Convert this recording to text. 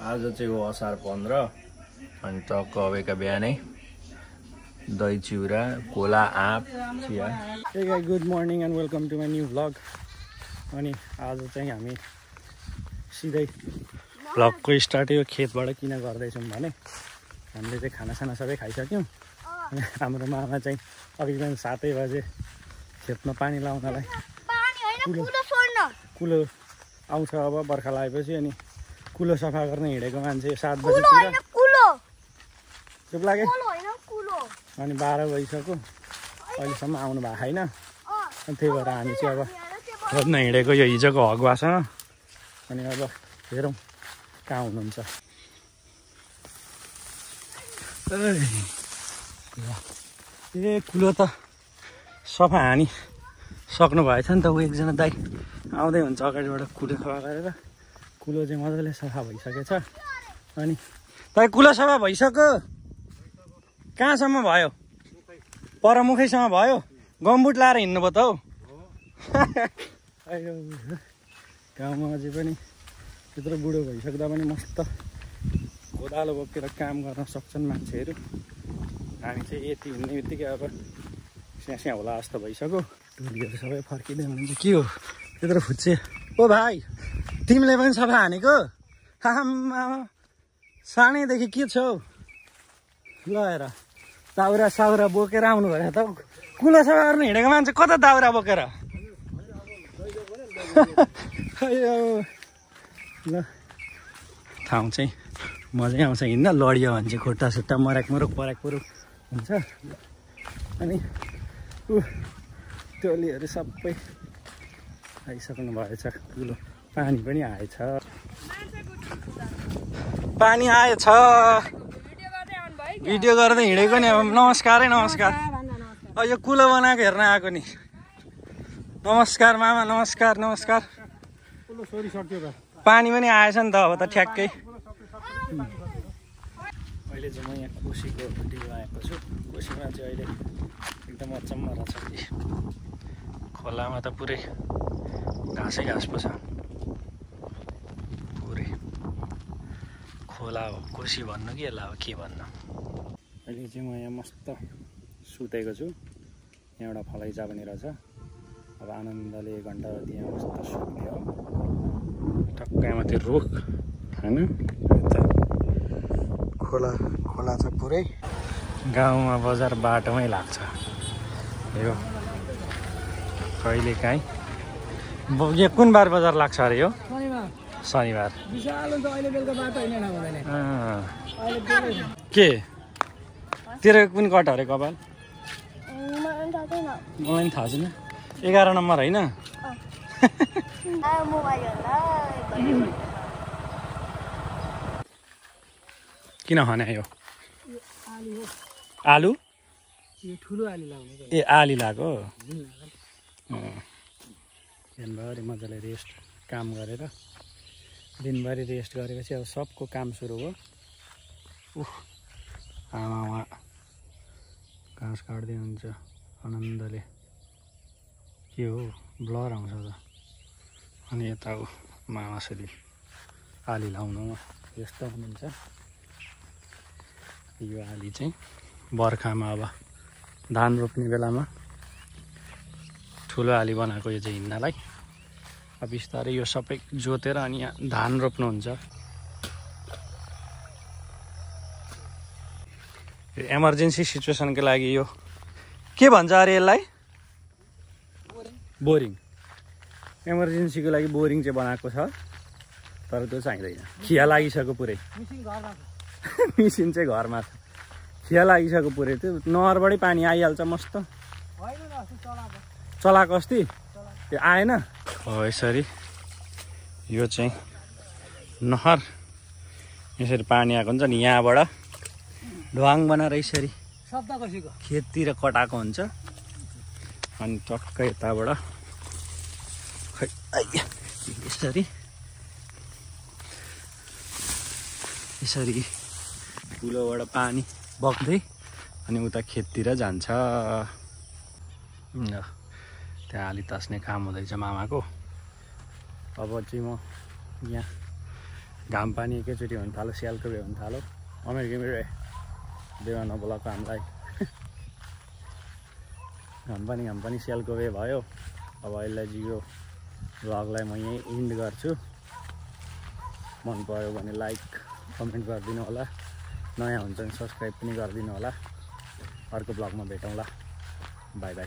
आज चाहिँ हो असार 15 अनि टक्क अबेका बिहानै दही चिउरा कोला आँप चिया। Hey guys good morning and welcome to my new vlog. अनि आज चाहिँ हामी सिधै भ्लगको स्टार्ट यो खेतबाट किन गर्दैछौँ भने हामीले चाहिँ खानासाना सबै खाइसक्यौँ अनि हाम्रो मामा चाहिँ अघि बिहान 7 बजे खेतमा पानी लाउनलाई कुलो आउँछ। अब बर्खा लागेपछि अनि कुलो सफा गर्न हिँडेको मान्छे 7 बजीतिर चुप लाग्यो अनि 12 बजिसक्यो अहिलेसम्म आउनु भएको छैन। अनि त्यही भएर हामी चाहिँ अब खोज्न हिँडेको यो हिजोको हगुवासँग। अनि अब हेरौँ कहाँ हुनुहुन्छ। ए कुलो त सफा हानी सक्नु भएछ नि त। ऊ एकजना दाइ आउँदै हुन्छ अगाडिबाट कुलो सफा गरेर। कुलो चाहिँ मजाले सफा भइसकेछ। अनि दाइ कुलो सफा भइसक्यो? कहाँसम्म भयो? परमुखैसम्म भयो? गम्बुट लाएर हिँड्नुभयो त हौ। अयो गाउँमा अझै पनि त्यत्रो बुढो भइसक्दा पनि मस्त कोदालो बोकेर काम गर्न सक्छन् मान्छेहरू। हामी चाहिँ यति हिँड्ने बित्तिकै अब स्यास्या होला जस्तो भइसक्यो। टोलीहरू सबै फर्किँदै हुनुहुन्छ। के हो त्यत्रो फुच्चे? ओ भाइ तिमीले पनि सफा हानेको? आम्मा सानैदेखि के छौ? ल हेर दाउरा साउरा बोकेर आउनु भयो त। कुलो सफा गर्नु हिँडेको मान्छे कता दाउरा बोकेर? ल ठाउँ चाहिँ मजै आउँछ हिँड्न। लडियो भने चाहिँ खुट्टा सुट्टा मराक मुरुक हुन्छ। अनि टोलीहरू सबै आइसक्नु भएछ। कुलो पानी पनि आएछ। पानी आएछ। भिडियो गर्दै हिँडेको नि। अब नमस्कारै नमस्कार। यो कुलो बनाएको हेर्न आएको नि। नमस्कार मामा नमस्कार नमस्कार। पानी पनि आएछ नि त अब त ठ्याक्कै। अहिले चाहिँ म यहाँ कोसीको भिडियो आएको छु। कोसीमा चाहिँ अहिले एकदम अचम्म रहेछ कि खोलामा त पुरै घाँसै घाँस पो छ। पुरै खोला हो कोसी भन्नु कि यसलाई अब के भन्नु। अहिले चाहिँ म यहाँ मस्त सुतेको छु। यहाँ एउटा फलैजा पनि रहेछ। अब आनन्दले 1 घन्टा जति यहाँ मस्त सुत्ने हो। टक्कै माथि रुख होइन। खोला छ पुरै। गाउँमा बजार बाटोमै लाग्छ यो कहिले काहीँ। यो कुन बार बजार लाग्छ अरे? यो शनिबार। के तेरो कुन कट अरे कपाल? मलाई पनि थाहा छैन। 11 नम्बर होइन? किन खन्यायो? आलु? ठुलो आलु लाग्नु। ए आली लाग्यो। दिनभरि मजाले रेस्ट काम गरेर दिनभरि रेस्ट गरेपछि अब सबको काम सुरु भयो। आमामा घाँस काट्दै हुन्छ आनन्दले। के हो ब्लर आउँछ त। अनि यता हो मामासुली आली लाउनुमा व्यस्त हुनुहुन्छ। यो आली चाहिँ बर्खामा अब धान रोप्ने बेलामा ठुलो आली बनाएको यो चाहिँ हिँड्नलाई। अब बिस्तारै यो सबै जोतेर अनि यहाँ धान रोप्नुहुन्छ। इमर्जेन्सी सिचुएसनको लागि यो के भन्छ अरे यसलाई? बोरिङ। इमर्जेन्सीको लागि बोरिङ चाहिँ बनाएको छ तर त्यो चाहिँदैन। खिया लागिसक्यो पुरै। मिसिन चाहिँ घरमा छ। खिया लागिसक्यो पुरै। त्यो नहरबाटै पानी आइहाल्छ मस्त। चलाएको अस्ति त्यो आएन हो। यसरी यो चाहिँ नहर यसरी पानी आएको हुन्छ नि। यहाँबाट ढ्वाङ बनाएर यसरी खेततिर कटाएको हुन्छ। अनि टक्कै यताबाट खै यसरी कुलोबाट पानी बग्दै अनि उता खेततिर जान्छ। त्यहाँ आली तास्ने काम हुँदैछ मामाको। अब चाहिँ म यहाँ घाम पानी एकैचोटि हुन थाल्यो, स्यालको बे हुन थाल्यो। अमेरिकमै रहे बेमा नबोलाएको हामीलाई। घाम पानी स्यालको बे भयो। अब अहिले चाहिँ यो भ्लगलाई म यहीँ इन्ड गर्छु। मन पऱ्यो भने लाइक कमेन्ट गरिदिनु होला, नयाँ हुन्छ भने सब्सक्राइब पनि गरिदिनु होला। अर्को भ्लगमा भेटौँला, बाई बाई।